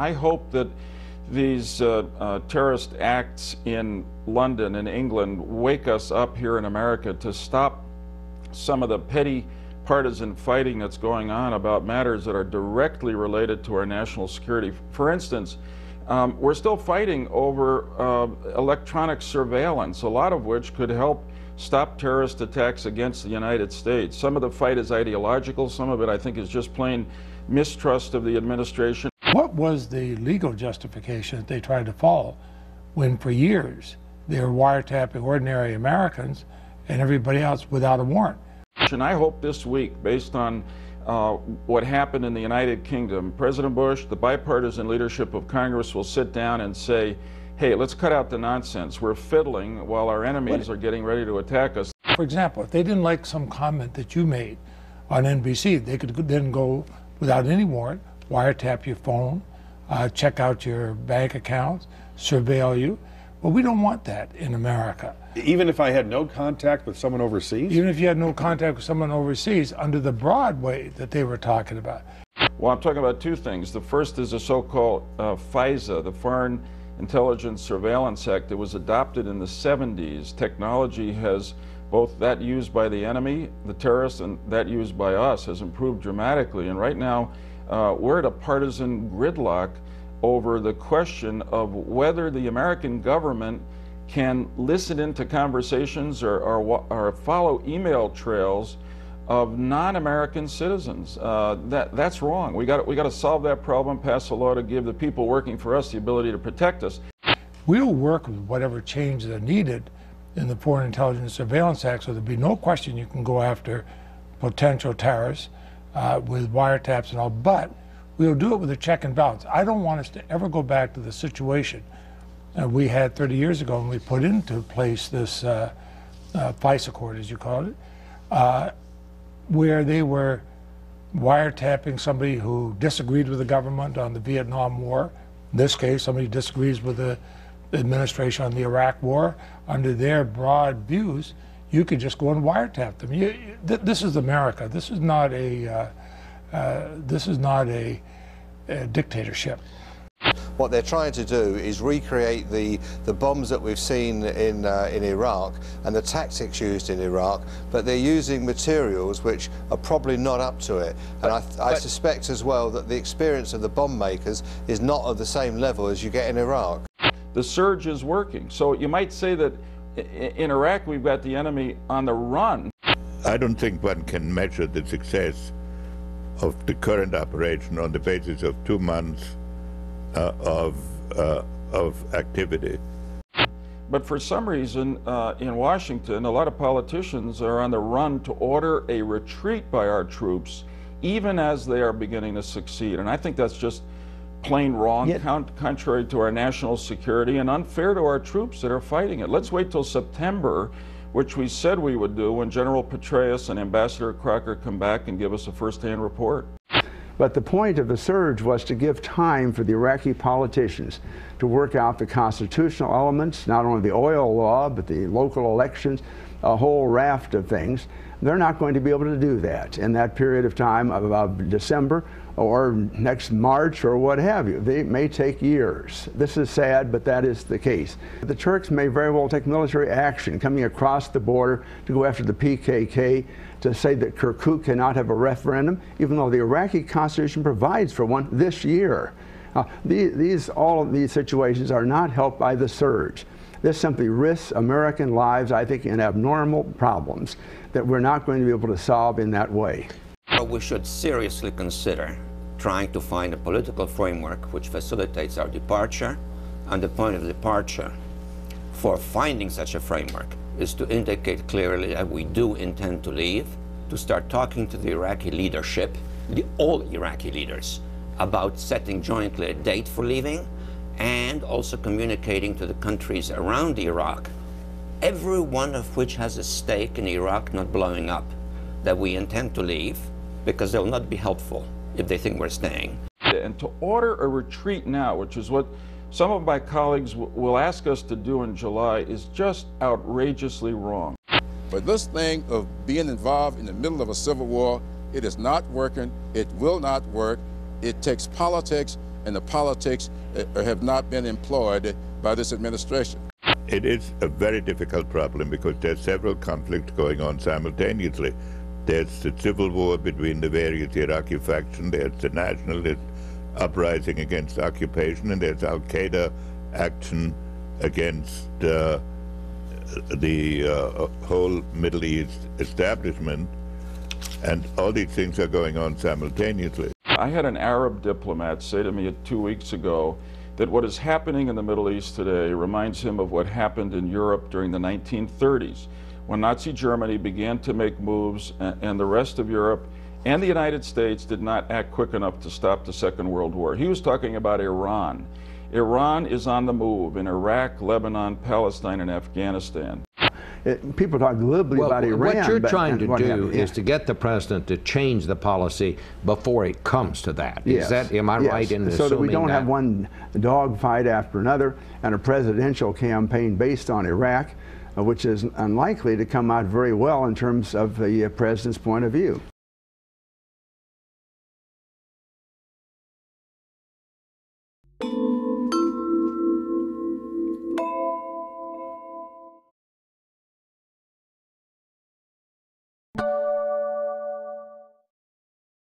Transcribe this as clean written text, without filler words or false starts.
I hope that these terrorist acts in London and England wake us up here in America to stop some of the petty partisan fighting that's going on about matters that are directly related to our national security. For instance, we're still fighting over electronic surveillance, a lot of which could help stop terrorist attacks against the United States. Some of the fight is ideological, some of it I think is just plain mistrust of the administration. What was the legal justification that they tried to follow when for years they were wiretapping ordinary Americans and everybody else without a warrant? And I hope this week, based on what happened in the United Kingdom, President Bush, the bipartisan leadership of Congress will sit down and say, hey, let's cut out the nonsense. We're fiddling while our enemies are getting ready to attack us. For example, if they didn't like some comment that you made on NBC, they could then go without any warrant, wiretap your phone, check out your bank accounts, surveil you. But we don't want that in America. Even if I had no contact with someone overseas? Even if you had no contact with someone overseas, under the broad way that they were talking about. Well, I'm talking about two things. The first is the so-called FISA, the Foreign Intelligence Surveillance Act that was adopted in the 70s. Technology has, both that used by the enemy, the terrorists, and that used by us has improved dramatically. And right now, we're at a partisan gridlock over the question of whether the American government can listen into conversations or follow email trails of non-American citizens. That's wrong. We got to solve that problem, pass a law to give the people working for us the ability to protect us. We'll work with whatever changes are needed in the Foreign Intelligence Surveillance Act, so there'll be no question you can go after potential terrorists with wiretaps and all, but we'll do it with a check and balance. I don't want us to ever go back to the situation we had 30 years ago when we put into place this FISA court, as you called it, where they were wiretapping somebody who disagreed with the government on the Vietnam War. In this case, somebody disagrees with the administration on the Iraq War. Under their broad views, you could just go and wiretap them. This is America. This is not a dictatorship. What they're trying to do is recreate the bombs that we've seen in Iraq and the tactics used in Iraq, but they're using materials which are probably not up to it. And I suspect as well that the experience of the bomb makers is not of the same level as you get in Iraq. The surge is working. So you might say that in Iraq we've got the enemy on the run. I don't think one can measure the success of the current operation on the basis of 2 months of activity. But for some reason in Washington, a lot of politicians are on the run to order a retreat by our troops, even as they are beginning to succeed. And I think that's just plain wrong, contrary to our national security, and unfair to our troops that are fighting it. Let's wait till September, which we said we would do, when General Petraeus and Ambassador Crocker come back and give us a first-hand report. But the point of the surge was to give time for the Iraqi politicians to work out the constitutional elements, not only the oil law, but the local elections, a whole raft of things. They're not going to be able to do that in that period of time of December or next March or what have you. They may take years. This is sad, but that is the case. The Turks may very well take military action coming across the border to go after the PKK, to say that Kirkuk cannot have a referendum, even though the Iraqi constitution provides for one this year. All of these situations are not helped by the surge. This simply risks American lives, I think, in abnormal problems that we're not going to be able to solve in that way. We should seriously consider trying to find a political framework which facilitates our departure, and the point of departure for finding such a framework is to indicate clearly that we do intend to leave, to start talking to the Iraqi leadership, all Iraqi leaders, about setting jointly a date for leaving, and also communicating to the countries around Iraq, every one of which has a stake in Iraq not blowing up, that we intend to leave, because they'll not be helpful if they think we're staying. And to order a retreat now, which is what some of my colleagues will ask us to do in July, is just outrageously wrong. But this thing of being involved in the middle of a civil war, it is not working, it will not work, it takes politics, and the politics have not been employed by this administration. It is a very difficult problem because there's several conflicts going on simultaneously. There's the civil war between the various Iraqi factions, there's the nationalist uprising against occupation, and there's Al-Qaeda action against the whole Middle East establishment, and all these things are going on simultaneously. I had an Arab diplomat say to me 2 weeks ago that what is happening in the Middle East today reminds him of what happened in Europe during the 1930s, when Nazi Germany began to make moves and the rest of Europe and the United States did not act quick enough to stop the Second World War. He was talking about Iran. Iran is on the move in Iraq, Lebanon, Palestine, and Afghanistan. People talk glibly about Iran. What you're trying to do is to get the president to change the policy before it comes to that. Is that, am I right in assuming that? So that we don't have one dogfight after another and a presidential campaign based on Iraq, which is unlikely to come out very well in terms of the president's point of view.